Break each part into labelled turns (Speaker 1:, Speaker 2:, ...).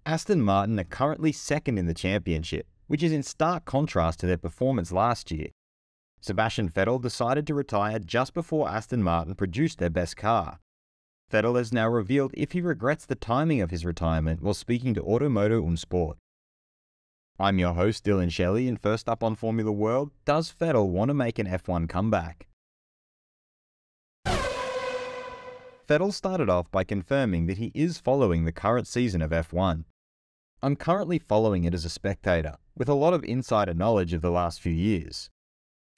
Speaker 1: Aston Martin are currently second in the championship, which is in stark contrast to their performance last year. Sebastian Vettel decided to retire just before Aston Martin produced their best car. Vettel has now revealed if he regrets the timing of his retirement while speaking to Automoto und Sport. I'm your host Dillon Shelley, and first up on Formula World, does Vettel want to make an F1 comeback? Vettel started off by confirming that he is following the current season of F1. I'm currently following it as a spectator, with a lot of insider knowledge of the last few years.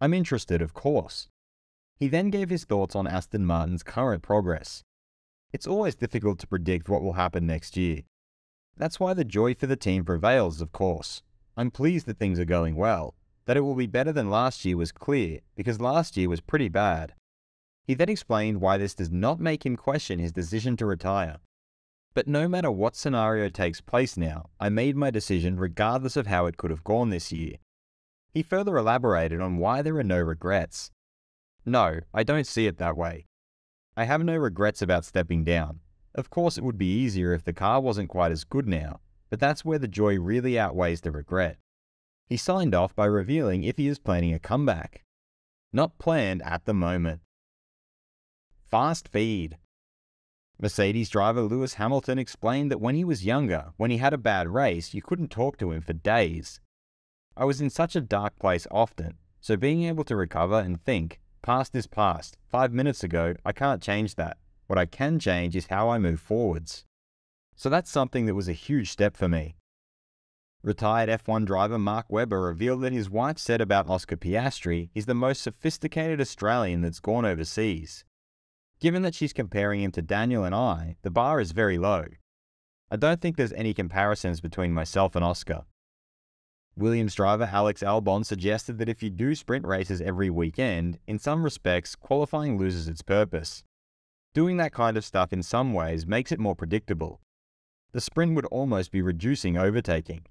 Speaker 1: I'm interested, of course. He then gave his thoughts on Aston Martin's current progress. It's always difficult to predict what will happen next year. That's why the joy for the team prevails, of course. I'm pleased that things are going well. That it will be better than last year was clear, because last year was pretty bad. He then explained why this does not make him question his decision to retire. But no matter what scenario takes place now, I made my decision regardless of how it could have gone this year. He further elaborated on why there are no regrets. No, I don't see it that way. I have no regrets about stepping down. Of course it would be easier if the car wasn't quite as good now, but that's where the joy really outweighs the regret. He signed off by revealing if he is planning a comeback. Not planned at the moment. Fast feed. Mercedes driver Lewis Hamilton explained that when he was younger, when he had a bad race, you couldn't talk to him for days. I was in such a dark place often, so being able to recover and think, past is past, 5 minutes ago, I can't change that. What I can change is how I move forwards. So that's something that was a huge step for me. Retired F1 driver Mark Webber revealed that his wife said about Oscar Piastri he's the most sophisticated Australian that's gone overseas. Given that she's comparing him to Daniel and I, the bar is very low. I don't think there's any comparisons between myself and Oscar. Williams driver Alex Albon suggested that if you do sprint races every weekend, in some respects, qualifying loses its purpose. Doing that kind of stuff in some ways makes it more predictable. The sprint would almost be reducing overtaking.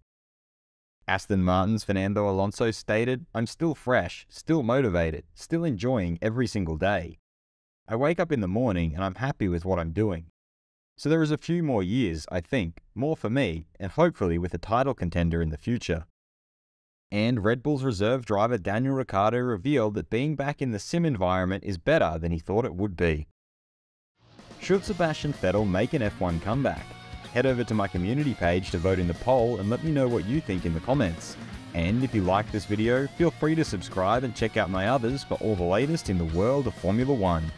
Speaker 1: Aston Martin's Fernando Alonso stated, "I'm still fresh, still motivated, still enjoying every single day. I wake up in the morning and I'm happy with what I'm doing. So there is a few more years, I think, more for me, and hopefully with a title contender in the future." And Red Bull's reserve driver Daniel Ricciardo revealed that being back in the sim environment is better than he thought it would be. Should Sebastian Vettel make an F1 comeback? Head over to my community page to vote in the poll and let me know what you think in the comments. And if you like this video, feel free to subscribe and check out my others for all the latest in the world of Formula 1.